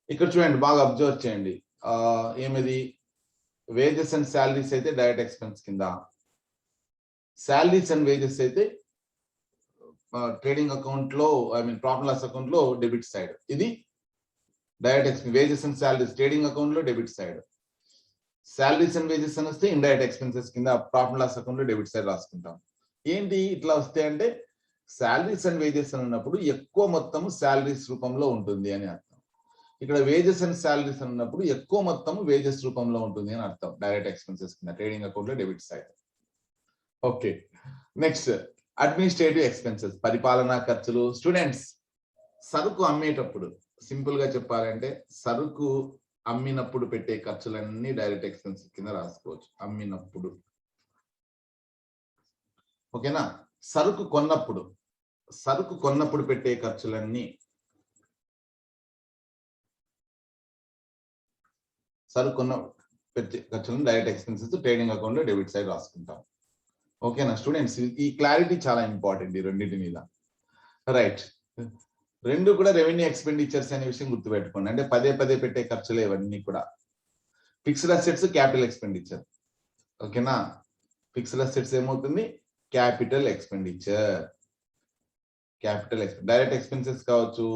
ఇక్కడ చూడండి, బాగా అబ్జర్వ్ చేయండి. ఏమిది, వేజెస్ అండ్ శాలరీస్ అయితే డైరెక్ట్ ఎక్స్పెన్స్ కింద, శాలరీస్ అండ్ వేజెస్ అయితే ట్రేడింగ్ అకౌంట్ లో, ప్రాఫిట్ లాస్ అకౌంట్ లో డెబిట్ సైడ్. ఇది direct expense. Wages and salaries trading account లో debit side, salaries and wages అని వస్తే ఇండైరెక్ట్ ఎక్స్పెన్సెస్ కింద ప్రాఫిట్ లాస్ అకౌంట్ లో డెబిట్ సైడ్ రాసుకుంటాం. ఏంటి ఇట్లా వస్తే అంటే, శాలరీస్ అండ్ వేజెస్ అని ఉన్నప్పుడు ఎక్కువ మొత్తము శాలరీస్ రూపంలో ఉంటుంది అని అర్థం. ఇక్కడ వేజెస్ అండ్ శాలరీస్ అన్నప్పుడు ఎక్కువ మొత్తం వేజెస్ రూపంలో ఉంటుంది అని అర్థం, డైరెక్ట్ ఎక్స్పెన్సెస్ కింద ట్రేడింగ్ అకౌంట్ లో debit side. Okay, next administrative expenses, పరిపాలనా ఖర్చులు. స్టూడెంట్స్, సరుకు అమ్మేటప్పుడు సింపుల్ గా చెప్పాలంటే, సరుకు అమ్మినప్పుడు పెట్టే ఖర్చులన్నీ డైరెక్ట్ ఎక్స్పెన్సెస్ కింద రాసుకోవచ్చు. అమ్మినప్పుడు, ఓకేనా. సరుకు కొన్నప్పుడు పెట్టే ఖర్చులన్నీ, పెట్టే ఖర్చులను డైరెక్ట్ ఎక్స్పెన్సెస్ ట్రేడింగ్ అకౌంట్ లో డెబిట్ సైడ్ రాసుకుంటాం. ఓకేనా స్టూడెంట్స్, ఈ క్లారిటీ చాలా ఇంపార్టెంట్ ఈ రెండింటి మీద. రైట్, రెండు కూడా రెవెన్యూ ఎక్స్పెండిచర్స్ అనే విషయం గుర్తుపెట్టుకోండి. అంటే పదే పదే పెట్టే ఖర్చులు ఇవన్నీ కూడా ఫిక్స్డ్ అసెట్స్, క్యాపిటల్ ఎక్స్పెండిచర్. ఓకేనా, ఫిక్స్డ్ అసెట్స్ ఏమవుతుంది, క్యాపిటల్ ఎక్స్పెండిచర్. డైరెక్ట్ ఎక్స్పెన్సెస్ కావచ్చు,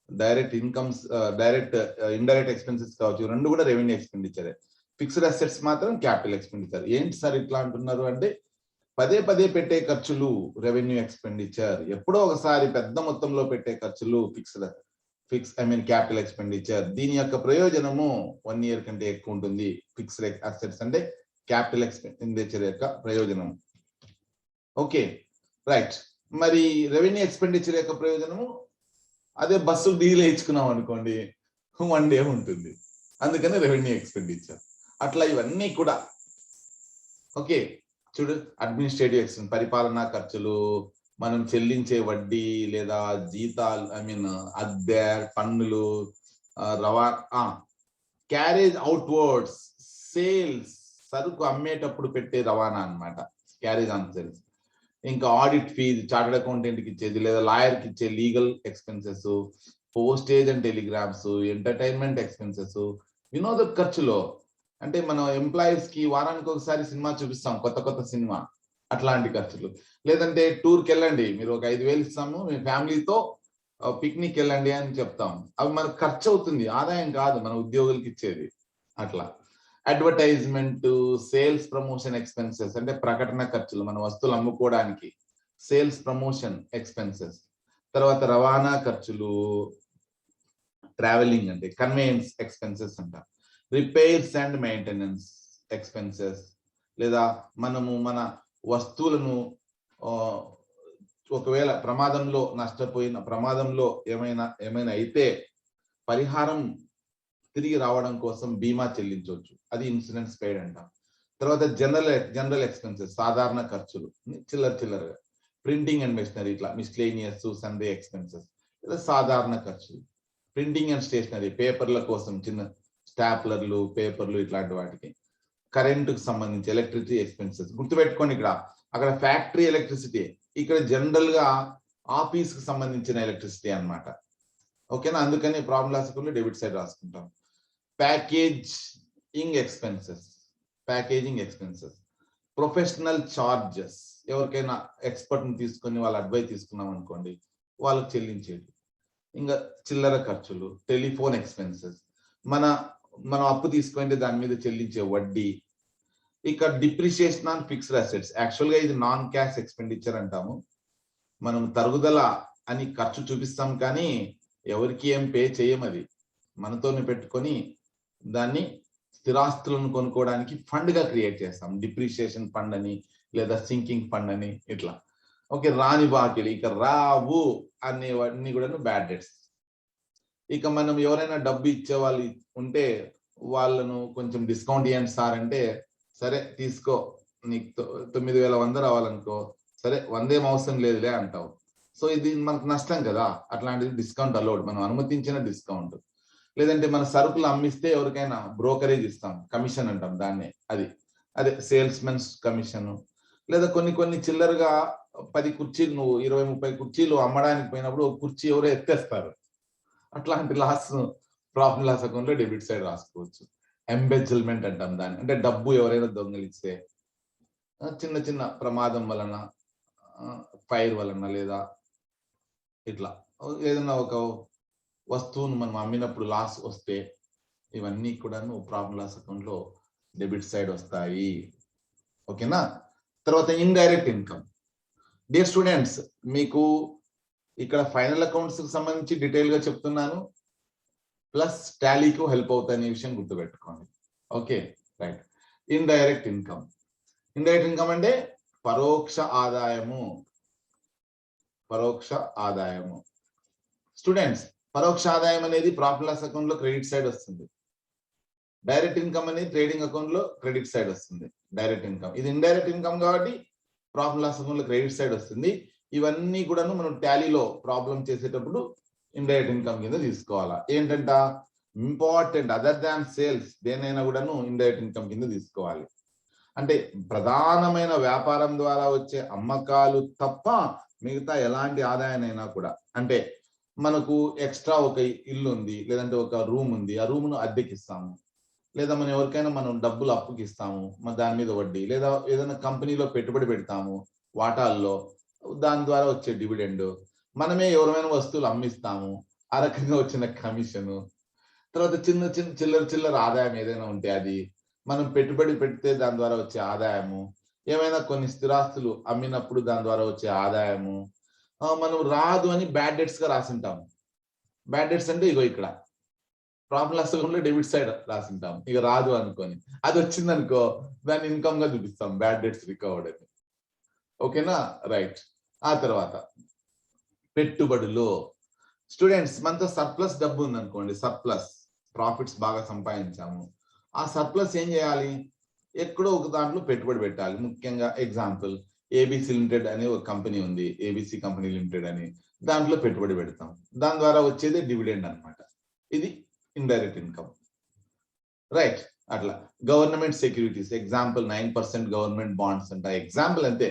direct incomes, direct indirect expenses కావచ్చు, రెండు కూడా రెవెన్యూ ఎక్స్పెండిచర్. ఫిక్స్డ్ అసెట్స్ మాత్రం క్యాపిటల్ ఎక్స్పెండిచర్. ఏంటి సార్ ఇట్లా అంటున్నారు అంటే, పదే పదే పెట్టే ఖర్చులు రెవెన్యూ ఎక్స్పెండిచర్, ఎప్పుడో ఒకసారి పెద్ద మొత్తంలో పెట్టే ఖర్చులు క్యాపిటల్ ఎక్స్పెండిచర్. దీని యొక్క ప్రయోజనము 1 year కంటే ఎక్కువ ఉంటుంది. ఫిక్స్డ్ అసెట్స్ అంటే క్యాపిటల్ ఎక్స్పెండిచర్ యొక్క ప్రయోజనం. ఓకే రైట్, మరి రెవెన్యూ ఎక్స్పెండిచర్ యొక్క ప్రయోజనము అదే బస్సు డీజిల్ వేయించుకున్నాం అనుకోండి 1 day ఉంటుంది, అందుకని రెవెన్యూ ఎక్స్పెండిచర్. అట్లా ఇవన్నీ కూడా ఓకే. చూడు, అడ్మినిస్ట్రేటివ్ ఎక్స్పెన్స్, పరిపాలనా ఖర్చులు, మనం చెల్లించే వడ్డీ లేదా జీతాలు, అద్దె, పన్నులు, రవాణా, క్యారేజ్ అవుట్వర్డ్స్, సేల్స్, సరుకు అమ్మేటప్పుడు పెట్టే రవాణా అన్నమాట, క్యారేజ్ ఆన్ సేల్స్. ఇంకా ఆడిట్ ఫీజు, చార్టర్డ్ అకౌంటెంట్కి ఇచ్చేది లేదా లాయర్కి ఇచ్చే legal expenses, postage and telegrams, entertainment expenses, వినోద ఖర్చులో అంటే మనం ఎంప్లాయీస్ కి వారానికి ఒకసారి సినిమా చూపిస్తాం, కొత్త సినిమా, అట్లాంటి ఖర్చులు. లేదంటే టూర్కి వెళ్ళండి, మీరు ఒక 5,000 ఇస్తాము, మీ ఫ్యామిలీతో పిక్నిక్ వెళ్ళండి అని చెప్తాం, అవి మనకు ఖర్చు అవుతుంది, ఆదాయం కాదు మన ఉద్యోగులకి ఇచ్చేది. అట్లా అడ్వర్టైజ్మెంట్, సేల్స్ ప్రమోషన్ ఎక్స్పెన్సెస్ అంటే ప్రకటన ఖర్చులు, మన వస్తువులు అమ్ముకోవడానికి సేల్స్ ప్రమోషన్ ఎక్స్పెన్సెస్. తర్వాత రవాణా ఖర్చులు, ట్రావెలింగ్ అంటే కన్వేయన్స్ ఎక్స్పెన్సెస్ అంట. రిపేర్స్ అండ్ మెయింటెనెన్స్ ఎక్స్పెన్సెస్, లేదా మనము మన వస్తువులను ఒకవేళ ప్రమాదంలో ఏమైనా అయితే పరిహారం తిరిగి రావడం కోసం బీమా చెల్లించవచ్చు, అది ఇన్సూరెన్స్ పెయిడ్ అంట. తర్వాత జనరల్ ఎక్స్పెన్సెస్, సాధారణ ఖర్చులు, చిల్లరగా. ప్రింటింగ్ అండ్ మెషినరీ, ఇట్లా మిస్లేనియస్, సండే ఎక్స్పెన్సెస్ లేదా సాధారణ ఖర్చులు. ప్రింటింగ్ అండ్ స్టేషనరీ, పేపర్ల కోసం చిన్న స్టాప్లర్లు, పేపర్లు, ఇట్లాంటి వాటికి. కరెంటుకు సంబంధించి ఎలక్ట్రిసిటీ ఎక్స్పెన్సెస్. గుర్తుపెట్టుకోండి, అక్కడ ఫ్యాక్టరీ ఎలక్ట్రిసిటీ, ఇక్కడ జనరల్ గా ఆఫీస్ కి సంబంధించిన ఎలక్ట్రిసిటీ అన్నమాట. ఓకేనా, అందుకని ప్రాబ్లం రాసుకుంటే డెబిట్ సైడ్ రాసుకుంటాం. ప్యాకేజింగ్ ఎక్స్పెన్సెస్, ప్రొఫెషనల్ చార్జెస్, ఎవరికైనా ఎక్స్పర్ట్ ని తీసుకొని వాళ్ళ అడ్వైస్ తీసుకున్నాం అనుకోండి, వాళ్ళకి చెల్లించేది. ఇంకా చిల్లర ఖర్చులు, టెలిఫోన్ ఎక్స్పెన్సెస్, మనం అప్పు తీసుకుంటే దాని మీద చెల్లించే వడ్డీ. ఇక depreciation on fixed assets, actual గా ఇది నాన్ క్యాష్ ఎక్స్పెండిచర్ అంటాము. మనం తరుగుదల అని ఖర్చు చూపిస్తాం, కానీ ఎవరికి ఏం పే చేయం, అది మనతోనే పెట్టుకొని దాన్ని స్థిరాస్తులను కొనుక్కోవడానికి ఫండ్ గా క్రియేట్ చేస్తాం, డిప్రిషియేషన్ ఫండ్ అని లేదా సింకింగ్ ఫండ్ అని, ఇట్లా. ఓకే, రాని బాకీలు, ఇక రావు అనేవన్నీ కూడా బ్యాడ్ డెట్స్. ఇక మనం ఎవరైనా డబ్బు ఇచ్చే వాళ్ళు ఉంటే వాళ్ళను కొంచెం డిస్కౌంట్ ఇవ్వండి సార్ అంటే, సరే తీసుకో, నీకు 9,100 రావాలనుకో, సరే 100 ఏం అవసరం లేదులే అంటావు. సో ఇది మనకు నష్టం కదా, అట్లాంటిది డిస్కౌంట్ అలౌడ్, మనం అనుమతించిన డిస్కౌంట్. లేదంటే మన సరుకులు అమ్మిస్తే ఎవరికైనా బ్రోకరేజ్ ఇస్తాం, కమిషన్ అంటాం దాన్నే, అదే సేల్స్ మెన్స్ కమిషన్. లేదా కొన్ని చిల్లరగా 10 కుర్చీలు, నువ్వు 20-30 కుర్చీలు అమ్మడానికి పోయినప్పుడు ఒక కుర్చీ ఎవరో ఎత్తేస్తారు, అట్లాంటి ప్రాఫిట్ లాస్ అకౌంట్ లో డెబిట్ సైడ్ రాసుకోవచ్చు. ఎంబెజిల్మెంట్ అంటాం దాన్ని, అంటే డబ్బు ఎవరైనా దొంగిలిస్తే, చిన్న ప్రమాదం వలన, ఫైర్ వలన, లేదా ఇట్లా ఏదైనా ఒక వస్తువును మనం అమ్మినప్పుడు లాస్ వస్తే, ఇవన్నీ కూడాను ప్రాఫిట్ లాస్ అకౌంట్ లో డెబిట్ సైడ్ వస్తాయి. ఓకేనా. తర్వాత ఇండైరెక్ట్ ఇన్కమ్. డియర్ స్టూడెంట్స్, మీకు ఇక్కడ ఫైనల్ అకౌంట్స్ కి సంబంధించి డీటెయిల్ గా చెప్తున్నాను, ప్లస్ టాలీకు హెల్ప్ అవుతాయనే విషయం గుర్తుపెట్టుకోండి. Okay right. ఇండైరెక్ట్ ఇన్కమ్ అంటే పరోక్ష ఆదాయము. స్టూడెంట్స్, పరోక్ష ఆదాయం అనేది ప్రాఫిట్ లాస్ అకౌంట్ లో క్రెడిట్ సైడ్ వస్తుంది. డైరెక్ట్ ఇన్కమ్ అనేది ట్రేడింగ్ అకౌంట్ లో క్రెడిట్ సైడ్ వస్తుంది. డైరెక్ట్ ఇన్కమ్, ఇది ఇండైరెక్ట్ ఇన్కమ్ కాబట్టి ప్రాఫిట్ లాస్ అకౌంట్ లో క్రెడిట్ సైడ్ వస్తుంది. ఇవన్నీ కూడాను మనం టాలీలో ప్రాబ్లం చేసేటప్పుడు ఇండైరెక్ట్ ఇన్కమ్ కింద తీసుకోవాలా. ఏంటంట, ఇంపార్టెంట్ అదర్ దాన్ సేల్స్ దేనైనా కూడాను ఇండైరెక్ట్ ఇన్కమ్ కింద తీసుకోవాలి. అంటే ప్రధానమైన వ్యాపారం ద్వారా వచ్చే అమ్మకాలు తప్ప మిగతా ఎలాంటి ఆదాయానైనా కూడా, అంటే మనకు ఎక్స్ట్రా ఒక ఇల్లు ఉంది, లేదంటే ఒక రూమ్ ఉంది, ఆ రూమ్ను అద్దెకిస్తాము, లేదా మనం ఎవరికైనా మనం డబ్బులు అప్పుకి ఇస్తాము, మన దాని మీద వడ్డీ, లేదా ఏదైనా కంపెనీలో పెట్టుబడి పెడతాము వాటాల్లో, దాని ద్వారా వచ్చే డివిడెండ్, మనమే ఎవరైనా వస్తువులు అమ్మిస్తాము, ఆ రకంగా వచ్చిన కమిషను, తర్వాత చిన్న చిన్న చిల్లర ఆదాయం ఏదైనా ఉంటే అది, మనం పెట్టుబడి పెడితే దాని ద్వారా వచ్చే ఆదాయము, ఏమైనా కొన్ని స్థిరాస్తులు అమ్మినప్పుడు దాని ద్వారా వచ్చే ఆదాయము, మనం రాదు అని బ్యాడ్ డెట్స్ గా రాసింటాము. బ్యాడ్ డెట్స్ అంటే ఇగో ఇక్కడ ప్రాఫిట్ లాస్ అకౌంట్ లో డెబిట్ సైడ్ రాసింటాం, ఇక రాదు అనుకొని, అది వచ్చింది అనుకో దాన్ని ఇన్కమ్ గా చూపిస్తాం, బ్యాడ్ డెట్స్ రికవర్డ్ అని. ఓకేనా, రైట్. ఆ తర్వాత పెట్టుబడులు. స్టూడెంట్స్, మనతో సర్ప్లస్ డబ్బు ఉంది అనుకోండి, సర్ప్లస్ ప్రాఫిట్స్ బాగా సంపాదించాము, ఆ సర్ప్లస్ ఏం చేయాలి, ఎక్కడో ఒక దాంట్లో పెట్టుబడి పెట్టాలి. ముఖ్యంగా ఎగ్జాంపుల్ ఏబిసి లిమిటెడ్ అనే ఒక కంపెనీ ఉంది, ఏబిసి కంపెనీ లిమిటెడ్ అని, దాంట్లో పెట్టుబడి పెడతాం, దాని ద్వారా వచ్చేది డివిడెండ్ అన్నమాట. ఇది ఇండైరెక్ట్ ఇన్కమ్, రైట్. అట్లా government securities, example 9% government bonds అంట, ఎగ్జాంపుల్ అంతే.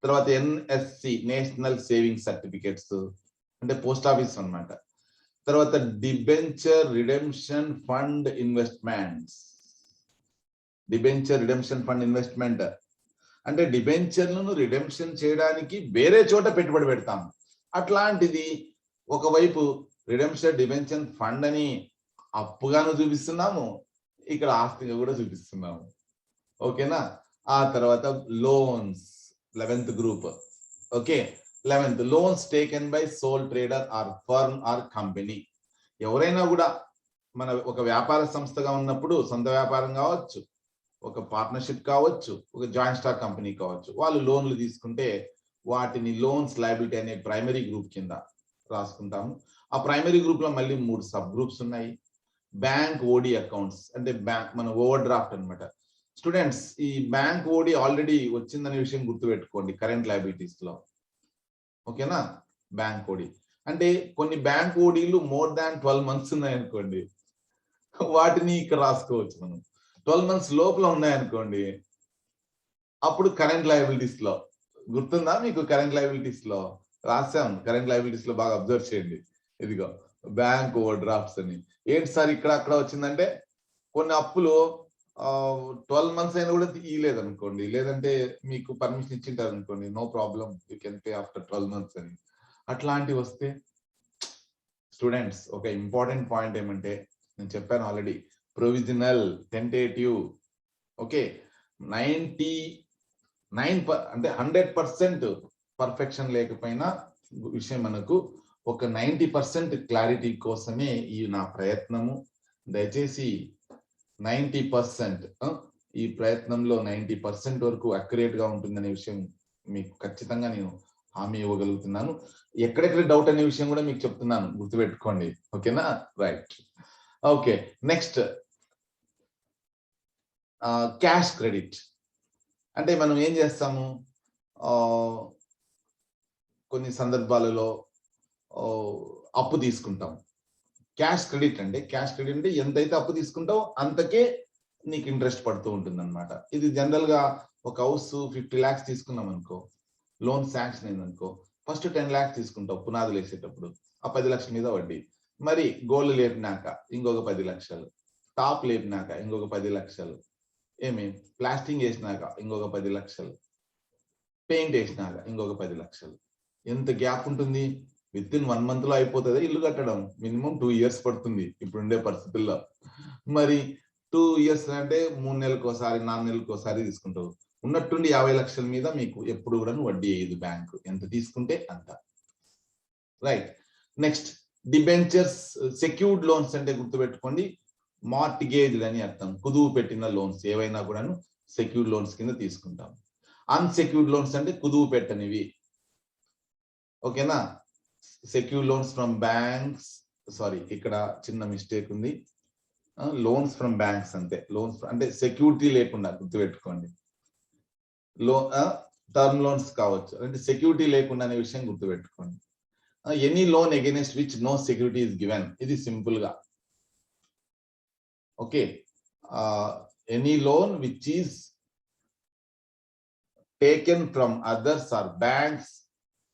తర్వాత ఎన్ఎస్సి నేషనల్ సేవింగ్ సర్టిఫికేట్స్ అంటే పోస్ట్ ఆఫీస్ అన్నమాట. తర్వాత debenture redemption fund investments. Debenture redemption fund investment అంటే డిబెంచర్లను రిడెంప్షన్ చేయడానికి వేరే చోట పెట్టుబడి పెడతాం. అట్లాంటిది ఒకవైపు రిడెంప్షన్ డిబెంచర్ ఫండ్ అని అప్పుగాను చూపిస్తున్నాము, ఇక్కడ ఆస్తిగా కూడా చూపిస్తున్నాము. ఓకేనా. ఆ తర్వాత loans, 11th group. Okay, 11th loans taken by sole trader or firm or company. ఎవరైనా కూడా మన ఒక వ్యాపార సంస్థగా ఉన్నప్పుడు, సొంత వ్యాపారం కావచ్చు, ఒక పార్ట్నర్షిప్ కావచ్చు, ఒక జాయింట్ స్టాక్ కంపెనీ కావచ్చు, వాళ్ళు లోన్లు తీసుకుంటే వాటిని లోన్స్ లయబిలిటీ అనే ప్రైమరీ గ్రూప్ కింద రాసుకుంటాము. ఆ ప్రైమరీ గ్రూప్ లో మళ్ళీ 3 సబ్ గ్రూప్స్ ఉన్నాయి. బ్యాంక్ ఓడి అకౌంట్స్ అంటే బ్యాంక్ మన ఓవర్ డ్రాఫ్ట్ అనమాట. స్టూడెంట్స్, ఈ బ్యాంక్ ఓడి ఆల్రెడీ వచ్చిందనే విషయం గుర్తుపెట్టుకోండి కరెంట్ లయబిలిటీస్ లో. ఓకేనా. బ్యాంక్ ఓడి అంటే కొన్ని బ్యాంక్ ఓడీలు మోర్ దాన్ 12 మంత్స్ ఉన్నాయనుకోండి, వాటిని ఇక్కడ రాసుకోవచ్చు మనం. 12 మంత్స్ లోపల ఉన్నాయనుకోండి, అప్పుడు కరెంట్ లయబిలిటీస్ లో, గుర్తుందా మీకు, కరెంట్ లయబిలిటీస్ లో రాసాం. కరెంట్ లయబిలిటీస్ లో బాగా అబ్జర్వ్ చేయండి. ఇదిగో బ్యాంక్ ఓవర్ డ్రాఫ్ట్స్ అని. ఏంటి సార్ ఇక్కడ అక్కడ వచ్చిందంటే, కొన్ని అప్పులు 12 మంత్స్ అయినా కూడా తీయలేదు అనుకోండి, లేదంటే మీకు పర్మిషన్ ఇచ్చింటారు అనుకోండి, no problem you can pay after 12 months అని. అట్లాంటివి వస్తే స్టూడెంట్స్, ఒక ఇంపార్టెంట్ పాయింట్ ఏమంటే, నేను చెప్పాను ఆల్రెడీ, ప్రొవిజనల్, టెంటేటివ్. ఓకే, 99 అంటే 100% పర్ఫెక్షన్ లేకపోయినా విషయం మనకు ఒక 90% క్లారిటీ కోసమే ఈ నా ప్రయత్నము. దయచేసి 90% ఈ ప్రయత్నంలో 90% వరకు అక్యురేట్ గా ఉంటుందనే విషయం మీకు ఖచ్చితంగా నేను హామీ ఇవ్వగలుగుతున్నాను. ఎక్కడెక్కడ డౌట్ అనే విషయం కూడా మీకు చెప్తున్నాను, గుర్తుపెట్టుకోండి. ఓకేనా, right. Okay, next cash credit. అంటే మనం ఏం చేస్తాము, కొన్ని సందర్భాలలో అప్పు తీసుకుంటాం. క్యాష్ క్రెడిట్ అంటే, క్యాష్ క్రెడిట్ అంటే ఎంతైతే అప్పు తీసుకుంటావో అంతకే నీకు ఇంట్రెస్ట్ పడుతూ ఉంటుంది అనమాట. ఇది జనరల్ గా ఒక హౌస్ 50 lakhs తీసుకున్నాం అనుకో, లోన్ శాంక్షన్ అయింది అనుకో, ఫస్ట్ 10 lakhs తీసుకుంటావు పునాదులు వేసేటప్పుడు, ఆ 10 లక్షల మీద వడ్డీ, మరి గోల్డ్ లేపినాక ఇంకొక 10 లక్షలు, టాప్ లేపినాక ఇంకొక 10 లక్షలు, ఏమి ప్లాస్టింగ్ వేసినాక ఇంకొక 10 లక్షలు, పెయింట్ వేసినాక ఇంకొక 10 లక్షలు. ఎంత గ్యాప్ ఉంటుంది, విత్ ఇన్ 1 month లో అయిపోతుంది ఇల్లు కట్టడం. మినిమం 2 years పడుతుంది ఇప్పుడుండే పరిస్థితుల్లో. మరి 2 years అంటే 3 నెలలకు ఒకసారి, 4 నెలలకు ఒకసారి తీసుకుంటావు. ఉన్నట్టుండి 50 లక్షల మీద మీకు ఎప్పుడు కూడా వడ్డీ వేయదు బ్యాంకు, ఎంత తీసుకుంటే అంత. Right. Next debentures, secured loans అంటే గుర్తుపెట్టుకోండి, మార్టిగేజ్ అని అర్థం. కుదువు పెట్టిన లోన్స్ ఏవైనా కూడాను సెక్యూర్డ్ లోన్స్ కింద తీసుకుంటాం. అన్సెక్యూర్డ్ లోన్స్ అంటే కుదువు పెట్టనివి. ఓకేనా. Secure loans from banks, sorry ఇక్కడ చిన్న మిస్టేక్ ఉంది, లోన్స్ ఫ్రమ్ బ్యాంక్స్ అంతే. లోన్స్ అంటే సెక్యూరిటీ లేకుండా, గుర్తుపెట్టుకోండి. టర్మ్ లోన్స్ కావచ్చు, అంటే సెక్యూరిటీ లేకుండా అనే విషయం గుర్తుపెట్టుకోండి. Any loan against which no security is given, ఇది సింపుల్ గా okay, any loan which is taken from others or banks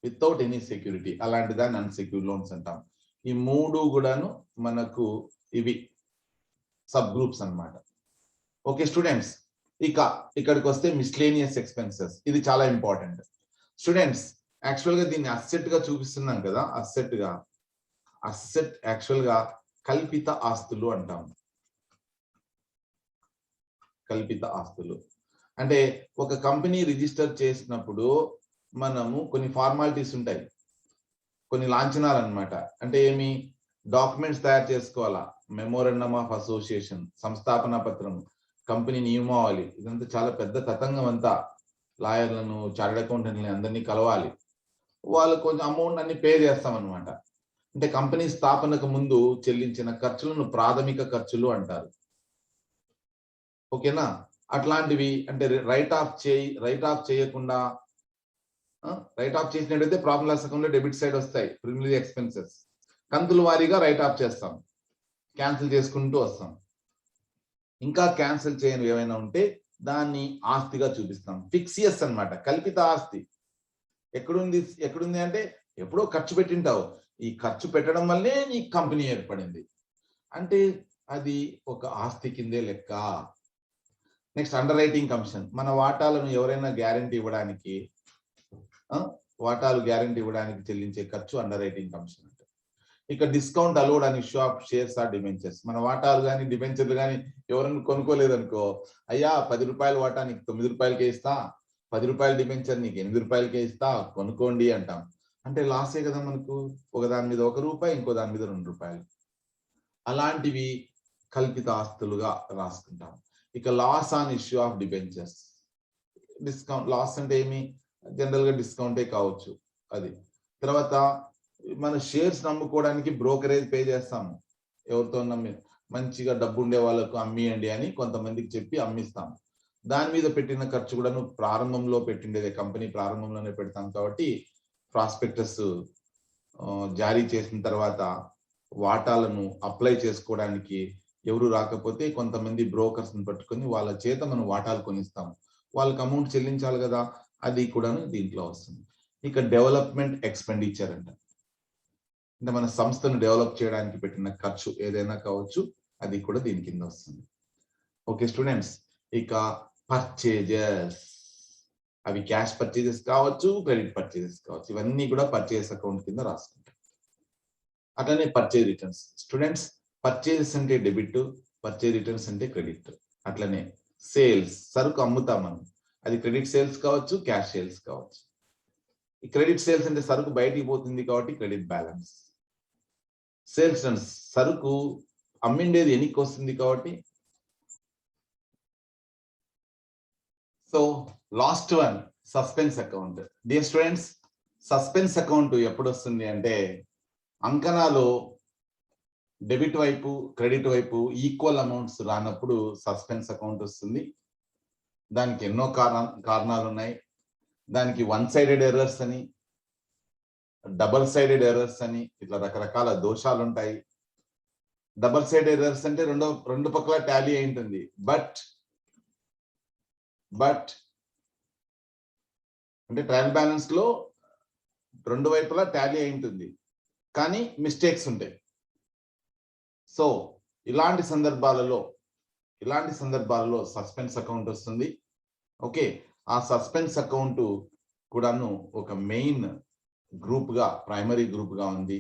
without any security, అలాంటి దాన్ని అన్సెక్యూర్డ్ లోన్స్ అంటాం. ఈ మూడు కూడాను మనకు ఇవి సబ్ గ్రూప్స్ అన్నమాట. ఓకే స్టూడెంట్స్, ఇక్కడికి వస్తే మిస్లేనియస్ ఎక్స్పెన్సెస్, ఇది చాలా ఇంపార్టెంట్ స్టూడెంట్స్. యాక్చువల్ గా దీన్ని అసెట్ గా చూపిస్తున్నాం కదా, అసెట్ యాక్చువల్ గా కల్పిత ఆస్తులు అంటాం. కల్పిత ఆస్తులు అంటే ఒక కంపెనీ రిజిస్టర్ చేసినప్పుడు మనము కొన్ని ఫార్మాలిటీస్ ఉంటాయి, కొన్ని లాంఛనాలు అన్నమాట. అంటే ఏమి, డాక్యుమెంట్స్ తయారు చేసుకోవాలా, మెమోరండమ్ ఆఫ్ అసోసియేషన్, సంస్థాపన పత్రం, కంపెనీ నియమావళి, ఇదంతా చాలా పెద్ద తతంగం అంతా. లాయర్లను, చార్టెడ్ అకౌంటెంట్లని అందరినీ కలవాలి, వాళ్ళు కొంచెం అమౌంట్ అన్ని పే చేస్తాం అనమాట. అంటే కంపెనీ స్థాపనకు ముందు చెల్లించిన ఖర్చులను ప్రాథమిక ఖర్చులు అంటారు. ఓకేనా, అట్లాంటివి అంటే రైట్ ఆఫ్ చేయకుండా, రైట్ ఆఫ్ చేసినట్టయితే ప్రాఫిట్ లాస్ అకౌంట్ లో డెబిట్ సైడ్ వస్తాయి ప్రిలిమినరీ ఎక్స్పెన్సెస్. కంతుల వారీగా రైట్ ఆఫ్ చేస్తాం, క్యాన్సిల్ చేసుకుంటూ వస్తాం. ఇంకా క్యాన్సిల్ చేయని ఏమైనా ఉంటే దాన్ని ఆస్తిగా చూపిస్తాం. ఫిక్సియస్ అన్నమాట, కల్పిత ఆస్తి. ఎక్కడుంది అంటే ఎప్పుడో ఖర్చు పెట్టింటావు, ఈ ఖర్చు పెట్టడం వల్లే నీ కంపెనీ ఏర్పడింది అంటే అది ఒక ఆస్తి కిందే లెక్క. నెక్స్ట్ అండర్ రైటింగ్ కమిషన్, మన వాటాలను ఎవరైనా గ్యారెంటీ ఇవ్వడానికి చెల్లించే ఖర్చు అండర్ రైటింగ్ కమిషన్ అంటే. ఇక డిస్కౌంట్ అలౌడ్ అని issue of shares or debentures, మన వాటాలు కానీ డిబెంచర్లు కానీ ఎవరైనా కొనుక్కోలేదనుకో, అయ్యా 10 రూపాయల వాటా నీకు 9 రూపాయలకే ఇస్తా, 10 రూపాయల డిబెంచర్ నీకు 8 రూపాయలకే ఇస్తా, కొనుక్కోండి అంటాం. అంటే లాసే కదా మనకు, ఒక దాని మీద 1 రూపాయి, ఇంకో దాని మీద 2 రూపాయలు. అలాంటివి కల్పిత ఆస్తులుగా రాసుకుంటాం. ఇక loss on issue of debentures, discount loss అంటే ఏమి, జనరల్ గా డిస్కౌంటే కావచ్చు అది. తర్వాత మన షేర్స్ నమ్ముకోవడానికి బ్రోకరేజ్ పే చేస్తాము, ఎవరితో నమ్మి మంచిగా డబ్బు ఉండే వాళ్ళకు అమ్మియండి అని కొంతమందికి చెప్పి అమ్మిస్తాము. దాని మీద పెట్టిన ఖర్చు కూడా ప్రారంభంలో పెట్టిండేదే, కంపెనీ ప్రారంభంలోనే పెడతాం కాబట్టి ప్రాస్పెక్టస్ జారీ చేసిన తర్వాత వాటాలను అప్లై చేసుకోవడానికి ఎవరు రాకపోతే కొంతమంది బ్రోకర్స్ ని పట్టుకొని వాళ్ళ చేత మనం వాటాలు కొనిస్తాం, వాళ్ళకి అమౌంట్ చెల్లించాలి కదా, అది కూడాను దీంట్లో వస్తుంది. ఇక డెవలప్మెంట్ ఎక్స్పెండిచర్ అంటే మన సంస్థను డెవలప్ చేయడానికి పెట్టిన ఖర్చు ఏదైనా కావచ్చు, అది కూడా దీని కింద వస్తుంది. ఓకే స్టూడెంట్స్, ఇక పర్చేజెస్, అవి క్యాష్ పర్చేజెస్ కావచ్చు, క్రెడిట్ పర్చేజెస్ కావచ్చు, ఇవన్నీ కూడా పర్చేజ్ అకౌంట్ కింద రాసుకుంటాం. అట్లనే పర్చేజ్ రిటర్న్స్ స్టూడెంట్స్, పర్చేజెస్ అంటే డెబిట్, పర్చేజ్ రిటర్న్స్ అంటే క్రెడిట్. అట్లనే సేల్స్, సరుకు అమ్ముతాం మనం, అది క్రెడిట్ సేల్స్ కావచ్చు, క్యాష్ సేల్స్ కావచ్చు. ఈ క్రెడిట్ సేల్స్ అంటే సరుకు బయటికి పోతుంది కాబట్టి క్రెడిట్ బ్యాలెన్స్. సేల్స్ రిటర్న్స్, సరుకు అమ్మిండేది ఎన్నికి వస్తుంది కాబట్టి. So last one, suspense account. Dear students, suspense account ఎప్పుడు వస్తుంది అంటే అంకణాలు డెబిట్ వైపు క్రెడిట్ వైపు ఈక్వల్ అమౌంట్స్ రానప్పుడు సస్పెన్స్ అకౌంట్ వస్తుంది. దానికి ఎన్నో కారణాలు ఉన్నాయి. దానికి 1 సైడెడ్ ఎర్రర్స్ అని, డబల్ సైడెడ్ ఎర్రర్స్ అని, ఇట్లా రకరకాల దోషాలు ఉంటాయి. డబల్ సైడెడ్ ఎర్రర్స్ అంటే రెండు పక్కల టాలీ అయి ఉంటుంది, బట్ అంటే ట్రయల్ బ్యాలెన్స్ లో రెండు వైపులా టాలీ అయి ఉంటుంది కానీ మిస్టేక్స్ ఉంటాయి. సో ఇలాంటి సందర్భాలలో సస్పెన్స్ అకౌంట్ వస్తుంది. ఓకే, ఆ సస్పెన్స్ అకౌంట్ కూడాను ఒక మెయిన్ గ్రూప్ గా, ప్రైమరీ గ్రూప్ గా ఉంది.